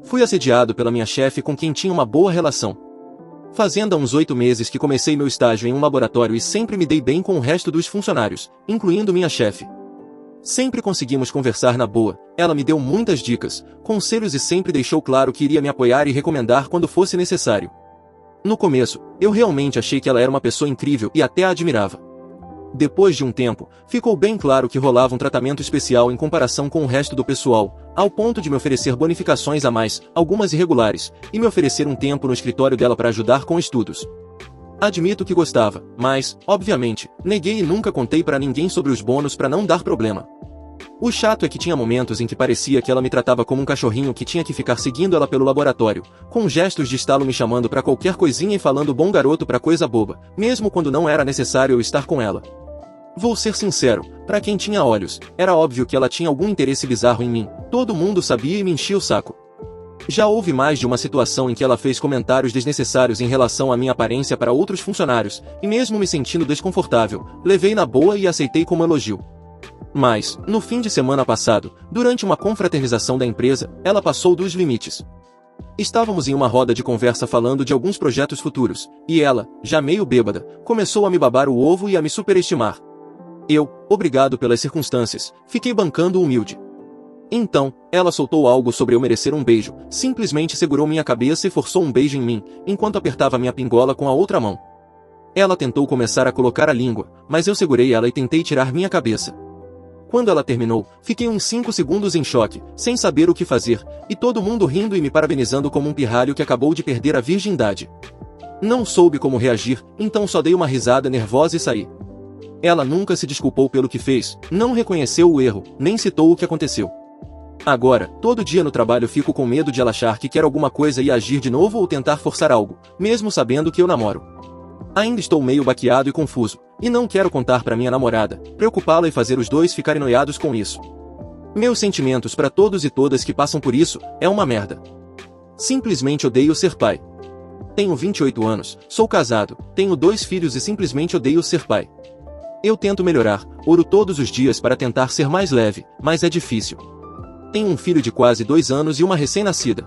Fui assediado pela minha chefe com quem tinha uma boa relação. Fazendo há uns 8 meses que comecei meu estágio em um laboratório e sempre me dei bem com o resto dos funcionários, incluindo minha chefe. Sempre conseguimos conversar na boa, ela me deu muitas dicas, conselhos e sempre deixou claro que iria me apoiar e recomendar quando fosse necessário. No começo, eu realmente achei que ela era uma pessoa incrível e até a admirava. Depois de um tempo, ficou bem claro que rolava um tratamento especial em comparação com o resto do pessoal, ao ponto de me oferecer bonificações a mais, algumas irregulares, e me oferecer um tempo no escritório dela para ajudar com estudos. Admito que gostava, mas, obviamente, neguei e nunca contei para ninguém sobre os bônus para não dar problema. O chato é que tinha momentos em que parecia que ela me tratava como um cachorrinho que tinha que ficar seguindo ela pelo laboratório, com gestos de estalo me chamando para qualquer coisinha e falando bom garoto para coisa boba, mesmo quando não era necessário eu estar com ela. Vou ser sincero, para quem tinha olhos, era óbvio que ela tinha algum interesse bizarro em mim, todo mundo sabia e me enchia o saco. Já houve mais de uma situação em que ela fez comentários desnecessários em relação à minha aparência para outros funcionários, e mesmo me sentindo desconfortável, levei na boa e aceitei como elogio. Mas, no fim de semana passado, durante uma confraternização da empresa, ela passou dos limites. Estávamos em uma roda de conversa falando de alguns projetos futuros, e ela, já meio bêbada, começou a me babar o ovo e a me superestimar. Eu, obrigado pelas circunstâncias, fiquei bancando humilde. Então, ela soltou algo sobre eu merecer um beijo, simplesmente segurou minha cabeça e forçou um beijo em mim, enquanto apertava minha pingola com a outra mão. Ela tentou começar a colocar a língua, mas eu segurei ela e tentei tirar minha cabeça. Quando ela terminou, fiquei uns 5 segundos em choque, sem saber o que fazer, e todo mundo rindo e me parabenizando como um pirralho que acabou de perder a virgindade. Não soube como reagir, então só dei uma risada nervosa e saí. Ela nunca se desculpou pelo que fez, não reconheceu o erro, nem citou o que aconteceu. Agora, todo dia no trabalho fico com medo de ela achar que quer alguma coisa e agir de novo ou tentar forçar algo, mesmo sabendo que eu namoro. Ainda estou meio baqueado e confuso, e não quero contar para minha namorada, preocupá-la e fazer os dois ficarem noiados com isso. Meus sentimentos para todos e todas que passam por isso, é uma merda. Simplesmente odeio ser pai. Tenho 28 anos, sou casado, tenho 2 filhos e simplesmente odeio ser pai. Eu tento melhorar, oro todos os dias para tentar ser mais leve, mas é difícil. Tenho um filho de quase 2 anos e uma recém-nascida.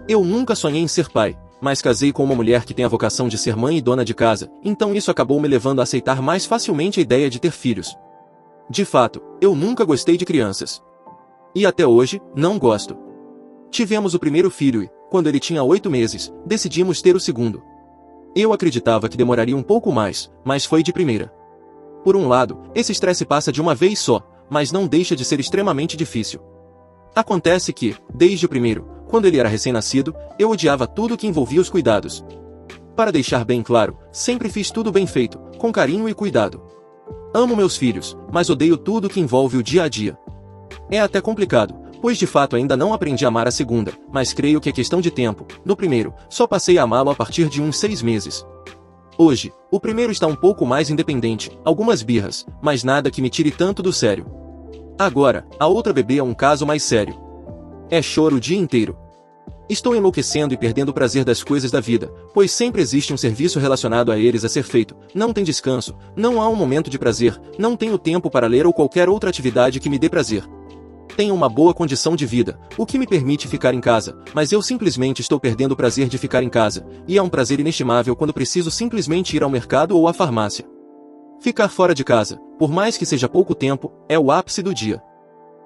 Eu nunca sonhei em ser pai, mas casei com uma mulher que tem a vocação de ser mãe e dona de casa, então isso acabou me levando a aceitar mais facilmente a ideia de ter filhos. De fato, eu nunca gostei de crianças. E até hoje, não gosto. Tivemos o primeiro filho e, quando ele tinha 8 meses, decidimos ter o segundo. Eu acreditava que demoraria um pouco mais, mas foi de primeira. Por um lado, esse estresse passa de uma vez só, mas não deixa de ser extremamente difícil. Acontece que, desde o primeiro, quando ele era recém-nascido, eu odiava tudo que envolvia os cuidados. Para deixar bem claro, sempre fiz tudo bem feito, com carinho e cuidado. Amo meus filhos, mas odeio tudo que envolve o dia a dia. É até complicado, pois de fato ainda não aprendi a amar a segunda, mas creio que é questão de tempo. No primeiro, só passei a amá-lo a partir de uns 6 meses. Hoje, o primeiro está um pouco mais independente, algumas birras, mas nada que me tire tanto do sério. Agora, a outra bebê é um caso mais sério. É choro o dia inteiro. Estou enlouquecendo e perdendo o prazer das coisas da vida, pois sempre existe um serviço relacionado a eles a ser feito, não tem descanso, não há um momento de prazer, não tenho tempo para ler ou qualquer outra atividade que me dê prazer. Tenho uma boa condição de vida, o que me permite ficar em casa, mas eu simplesmente estou perdendo o prazer de ficar em casa, e é um prazer inestimável quando preciso simplesmente ir ao mercado ou à farmácia. Ficar fora de casa, por mais que seja pouco tempo, é o ápice do dia.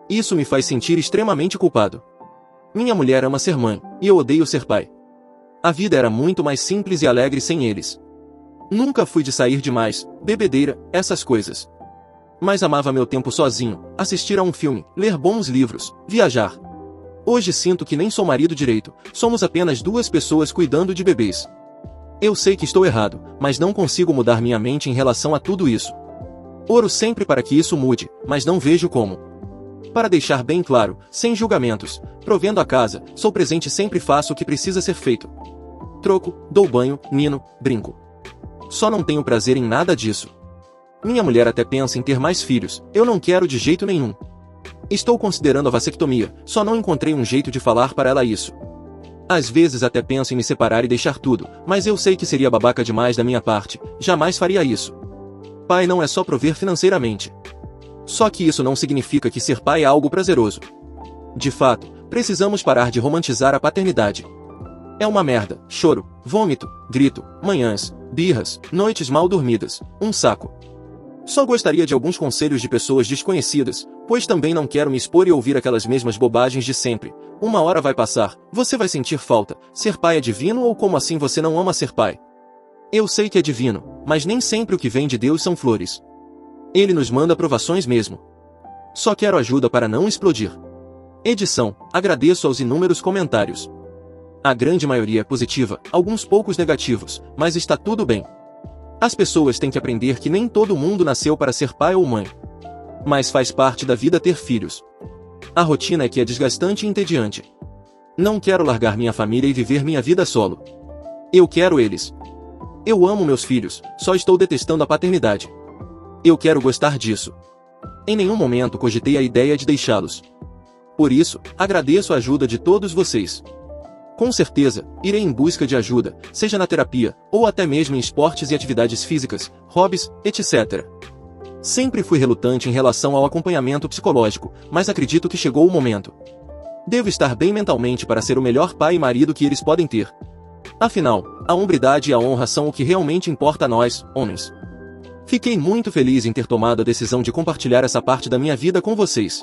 Isso me faz sentir extremamente culpado. Minha mulher ama ser mãe, e eu odeio ser pai. A vida era muito mais simples e alegre sem eles. Nunca fui de sair demais, bebedeira, essas coisas. Mas amava meu tempo sozinho, assistir a um filme, ler bons livros, viajar. Hoje sinto que nem sou marido direito, somos apenas 2 pessoas cuidando de bebês. Eu sei que estou errado, mas não consigo mudar minha mente em relação a tudo isso. Oro sempre para que isso mude, mas não vejo como. Para deixar bem claro, sem julgamentos, provendo a casa, sou presente e sempre faço o que precisa ser feito. Troco, dou banho, nino, brinco. Só não tenho prazer em nada disso. Minha mulher até pensa em ter mais filhos, eu não quero de jeito nenhum. Estou considerando a vasectomia, só não encontrei um jeito de falar para ela isso. Às vezes até penso em me separar e deixar tudo, mas eu sei que seria babaca demais da minha parte, jamais faria isso. Pai não é só prover financeiramente. Só que isso não significa que ser pai é algo prazeroso. De fato, precisamos parar de romantizar a paternidade. É uma merda, choro, vômito, grito, manhãs, birras, noites mal dormidas, um saco. Só gostaria de alguns conselhos de pessoas desconhecidas, pois também não quero me expor e ouvir aquelas mesmas bobagens de sempre. Uma hora vai passar, você vai sentir falta, ser pai é divino ou como assim você não ama ser pai? Eu sei que é divino, mas nem sempre o que vem de Deus são flores. Ele nos manda provações mesmo. Só quero ajuda para não explodir. Edição, agradeço aos inúmeros comentários. A grande maioria é positiva, alguns poucos negativos, mas está tudo bem. As pessoas têm que aprender que nem todo mundo nasceu para ser pai ou mãe. Mas faz parte da vida ter filhos. A rotina é que é desgastante e entediante. Não quero largar minha família e viver minha vida solo. Eu quero eles. Eu amo meus filhos, só estou detestando a paternidade. Eu quero gostar disso. Em nenhum momento cogitei a ideia de deixá-los. Por isso, agradeço a ajuda de todos vocês. Com certeza, irei em busca de ajuda, seja na terapia, ou até mesmo em esportes e atividades físicas, hobbies, etc. Sempre fui relutante em relação ao acompanhamento psicológico, mas acredito que chegou o momento. Devo estar bem mentalmente para ser o melhor pai e marido que eles podem ter. Afinal, a hombridade e a honra são o que realmente importa a nós, homens. Fiquei muito feliz em ter tomado a decisão de compartilhar essa parte da minha vida com vocês.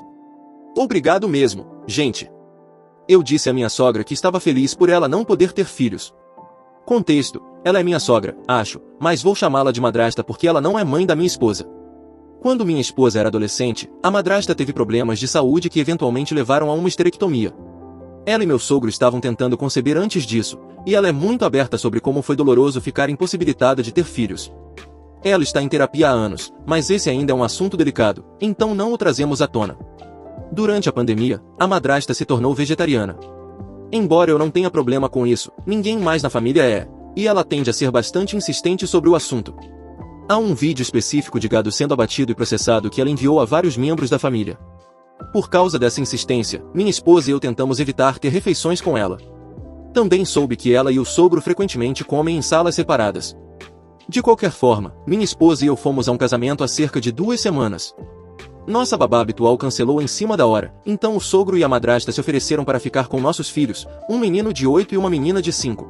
Obrigado mesmo, gente. Eu disse à minha sogra que estava feliz por ela não poder ter filhos. Contexto, ela é minha sogra, acho, mas vou chamá-la de madrasta porque ela não é mãe da minha esposa. Quando minha esposa era adolescente, a madrasta teve problemas de saúde que eventualmente levaram a uma esterectomia. Ela e meu sogro estavam tentando conceber antes disso, e ela é muito aberta sobre como foi doloroso ficar impossibilitada de ter filhos. Ela está em terapia há anos, mas esse ainda é um assunto delicado, então não o trazemos à tona. Durante a pandemia, a madrasta se tornou vegetariana. Embora eu não tenha problema com isso, ninguém mais na família é, e ela tende a ser bastante insistente sobre o assunto. Há um vídeo específico de gado sendo abatido e processado que ela enviou a vários membros da família. Por causa dessa insistência, minha esposa e eu tentamos evitar ter refeições com ela. Também soube que ela e o sogro frequentemente comem em salas separadas. De qualquer forma, minha esposa e eu fomos a um casamento há cerca de 2 semanas. Nossa babá habitual cancelou em cima da hora, então o sogro e a madrasta se ofereceram para ficar com nossos filhos, um menino de 8 e uma menina de 5.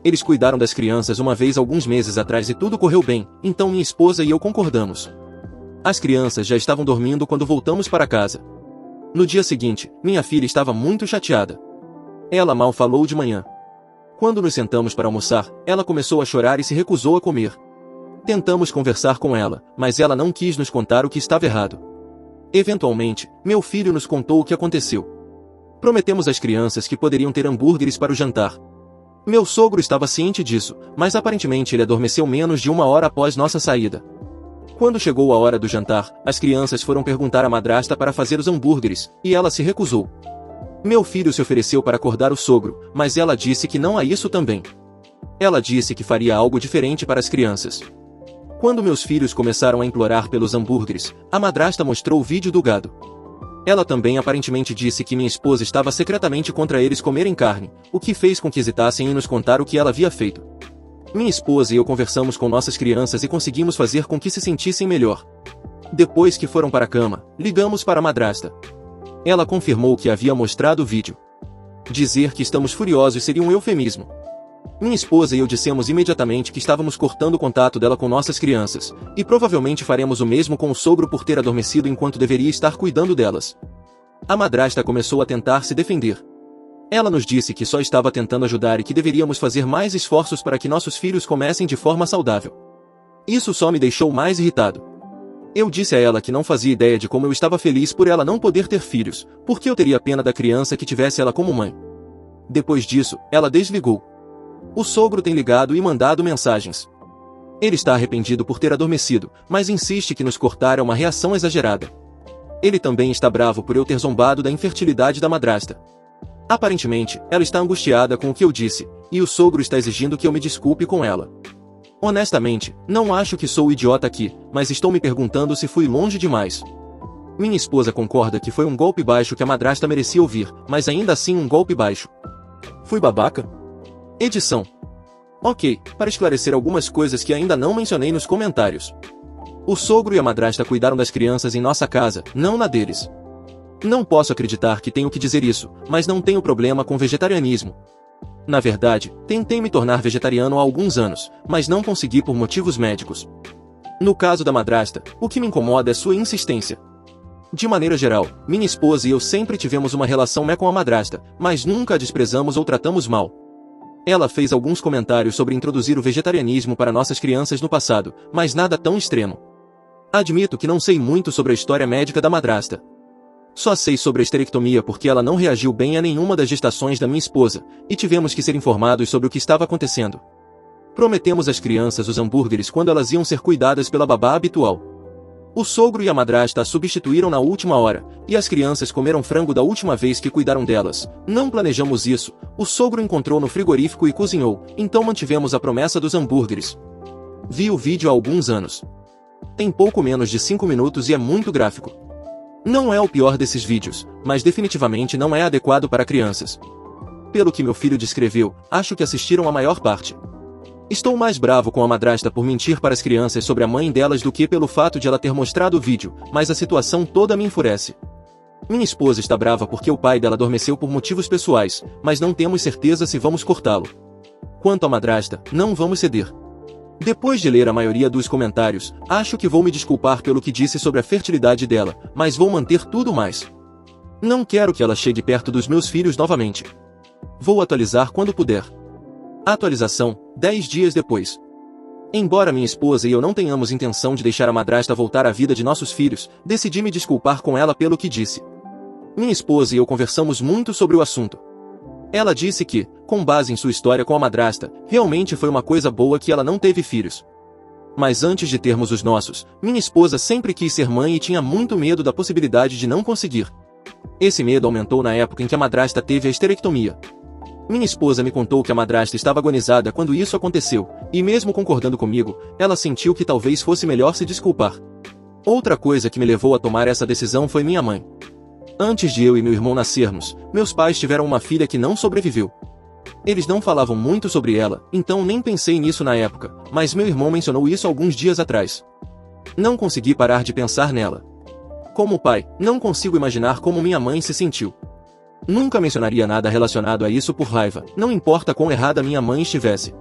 Eles cuidaram das crianças uma vez alguns meses atrás e tudo correu bem, então minha esposa e eu concordamos. As crianças já estavam dormindo quando voltamos para casa. No dia seguinte, minha filha estava muito chateada. Ela mal falou de manhã. Quando nos sentamos para almoçar, ela começou a chorar e se recusou a comer. Tentamos conversar com ela, mas ela não quis nos contar o que estava errado. Eventualmente, meu filho nos contou o que aconteceu. Prometemos às crianças que poderiam ter hambúrgueres para o jantar. Meu sogro estava ciente disso, mas aparentemente ele adormeceu menos de 1 hora após nossa saída. Quando chegou a hora do jantar, as crianças foram perguntar à madrasta para fazer os hambúrgueres, e ela se recusou. Meu filho se ofereceu para acordar o sogro, mas ela disse que não a isso também. Ela disse que faria algo diferente para as crianças. Quando meus filhos começaram a implorar pelos hambúrgueres, a madrasta mostrou o vídeo do gado. Ela também aparentemente disse que minha esposa estava secretamente contra eles comerem carne, o que fez com que hesitassem em nos contar o que ela havia feito. Minha esposa e eu conversamos com nossas crianças e conseguimos fazer com que se sentissem melhor. Depois que foram para a cama, ligamos para a madrasta. Ela confirmou que havia mostrado o vídeo. Dizer que estamos furiosos seria um eufemismo. Minha esposa e eu dissemos imediatamente que estávamos cortando o contato dela com nossas crianças, e provavelmente faremos o mesmo com o sogro por ter adormecido enquanto deveria estar cuidando delas. A madrasta começou a tentar se defender. Ela nos disse que só estava tentando ajudar e que deveríamos fazer mais esforços para que nossos filhos comecem de forma saudável. Isso só me deixou mais irritado. Eu disse a ela que não fazia ideia de como eu estava feliz por ela não poder ter filhos, porque eu teria pena da criança que tivesse ela como mãe. Depois disso, ela desligou. O sogro tem ligado e mandado mensagens. Ele está arrependido por ter adormecido, mas insiste que nos cortar é uma reação exagerada. Ele também está bravo por eu ter zombado da infertilidade da madrasta. Aparentemente, ela está angustiada com o que eu disse, e o sogro está exigindo que eu me desculpe com ela. Honestamente, não acho que sou o idiota aqui, mas estou me perguntando se fui longe demais. Minha esposa concorda que foi um golpe baixo que a madrasta merecia ouvir, mas ainda assim um golpe baixo. Fui babaca? Edição. Ok, para esclarecer algumas coisas que ainda não mencionei nos comentários. O sogro e a madrasta cuidaram das crianças em nossa casa, não na deles. Não posso acreditar que tenho que dizer isso, mas não tenho problema com vegetarianismo. Na verdade, tentei me tornar vegetariano há alguns anos, mas não consegui por motivos médicos. No caso da madrasta, o que me incomoda é sua insistência. De maneira geral, minha esposa e eu sempre tivemos uma relação com a madrasta, mas nunca a desprezamos ou tratamos mal. Ela fez alguns comentários sobre introduzir o vegetarianismo para nossas crianças no passado, mas nada tão extremo. Admito que não sei muito sobre a história médica da madrasta. Só sei sobre a esterectomia porque ela não reagiu bem a nenhuma das gestações da minha esposa, e tivemos que ser informados sobre o que estava acontecendo. Prometemos às crianças os hambúrgueres quando elas iam ser cuidadas pela babá habitual. O sogro e a madrasta a substituíram na última hora, e as crianças comeram frango da última vez que cuidaram delas. Não planejamos isso, o sogro encontrou no frigorífico e cozinhou, então mantivemos a promessa dos hambúrgueres. Vi o vídeo há alguns anos. Tem pouco menos de 5 minutos e é muito gráfico. Não é o pior desses vídeos, mas definitivamente não é adequado para crianças. Pelo que meu filho descreveu, acho que assistiram a maior parte. Estou mais bravo com a madrasta por mentir para as crianças sobre a mãe delas do que pelo fato de ela ter mostrado o vídeo, mas a situação toda me enfurece. Minha esposa está brava porque o pai dela adormeceu por motivos pessoais, mas não temos certeza se vamos cortá-lo. Quanto à madrasta, não vamos ceder. Depois de ler a maioria dos comentários, acho que vou me desculpar pelo que disse sobre a fertilidade dela, mas vou manter tudo mais. Não quero que ela chegue perto dos meus filhos novamente. Vou atualizar quando puder. Atualização, 10 dias depois. Embora minha esposa e eu não tenhamos intenção de deixar a madrasta voltar à vida de nossos filhos, decidi me desculpar com ela pelo que disse. Minha esposa e eu conversamos muito sobre o assunto. Ela disse que, com base em sua história com a madrasta, realmente foi uma coisa boa que ela não teve filhos. Mas antes de termos os nossos, minha esposa sempre quis ser mãe e tinha muito medo da possibilidade de não conseguir. Esse medo aumentou na época em que a madrasta teve a esterectomia. Minha esposa me contou que a madrasta estava agonizada quando isso aconteceu, e mesmo concordando comigo, ela sentiu que talvez fosse melhor se desculpar. Outra coisa que me levou a tomar essa decisão foi minha mãe. Antes de eu e meu irmão nascermos, meus pais tiveram uma filha que não sobreviveu. Eles não falavam muito sobre ela, então nem pensei nisso na época, mas meu irmão mencionou isso alguns dias atrás. Não consegui parar de pensar nela. Como pai, não consigo imaginar como minha mãe se sentiu. Nunca mencionaria nada relacionado a isso por raiva, não importa quão errada minha mãe estivesse.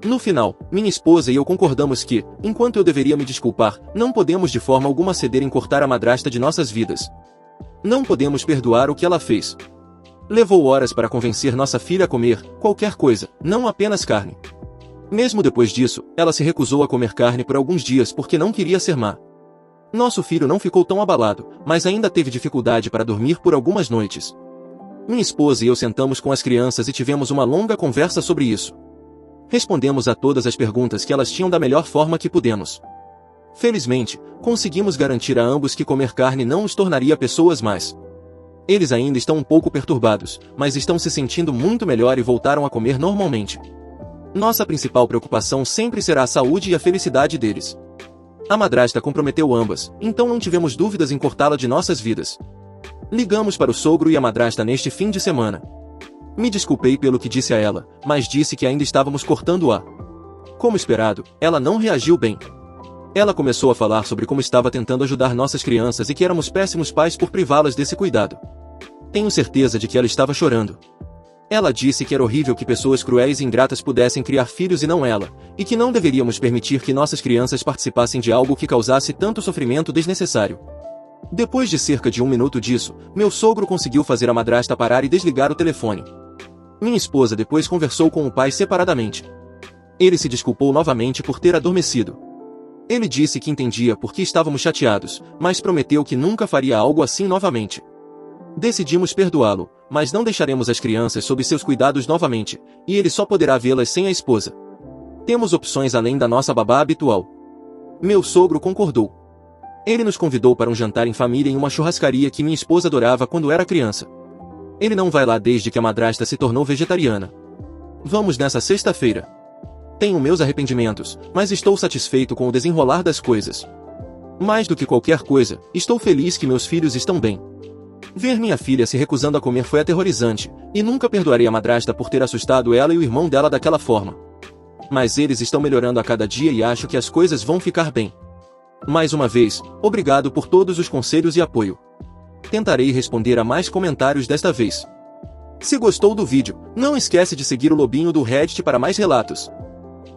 No final, minha esposa e eu concordamos que, enquanto eu deveria me desculpar, não podemos de forma alguma ceder em cortar a madrasta de nossas vidas. Não podemos perdoar o que ela fez. Levou horas para convencer nossa filha a comer qualquer coisa, não apenas carne. Mesmo depois disso, ela se recusou a comer carne por alguns dias porque não queria ser má. Nosso filho não ficou tão abalado, mas ainda teve dificuldade para dormir por algumas noites. Minha esposa e eu sentamos com as crianças e tivemos uma longa conversa sobre isso. Respondemos a todas as perguntas que elas tinham da melhor forma que pudemos. Felizmente, conseguimos garantir a ambos que comer carne não os tornaria pessoas más. Eles ainda estão um pouco perturbados, mas estão se sentindo muito melhor e voltaram a comer normalmente. Nossa principal preocupação sempre será a saúde e a felicidade deles. A madrasta comprometeu ambas, então não tivemos dúvidas em cortá-la de nossas vidas. Ligamos para o sogro e a madrasta neste fim de semana. Me desculpei pelo que disse a ela, mas disse que ainda estávamos cortando-a. Como esperado, ela não reagiu bem. Ela começou a falar sobre como estava tentando ajudar nossas crianças e que éramos péssimos pais por privá-las desse cuidado. Tenho certeza de que ela estava chorando. Ela disse que era horrível que pessoas cruéis e ingratas pudessem criar filhos e não ela, e que não deveríamos permitir que nossas crianças participassem de algo que causasse tanto sofrimento desnecessário. Depois de cerca de 1 minuto disso, meu sogro conseguiu fazer a madrasta parar e desligar o telefone. Minha esposa depois conversou com o pai separadamente. Ele se desculpou novamente por ter adormecido. Ele disse que entendia por que estávamos chateados, mas prometeu que nunca faria algo assim novamente. Decidimos perdoá-lo, mas não deixaremos as crianças sob seus cuidados novamente, e ele só poderá vê-las sem a esposa. Temos opções além da nossa babá habitual. Meu sogro concordou. Ele nos convidou para um jantar em família em uma churrascaria que minha esposa adorava quando era criança. Ele não vai lá desde que a madrasta se tornou vegetariana. Vamos nessa sexta-feira. Tenho meus arrependimentos, mas estou satisfeito com o desenrolar das coisas. Mais do que qualquer coisa, estou feliz que meus filhos estão bem. Ver minha filha se recusando a comer foi aterrorizante, e nunca perdoarei a madrasta por ter assustado ela e o irmão dela daquela forma. Mas eles estão melhorando a cada dia e acho que as coisas vão ficar bem. Mais uma vez, obrigado por todos os conselhos e apoio. tentarei responder a mais comentários desta vez. Se gostou do vídeo, não esquece de seguir o Lobinho do Reddit para mais relatos.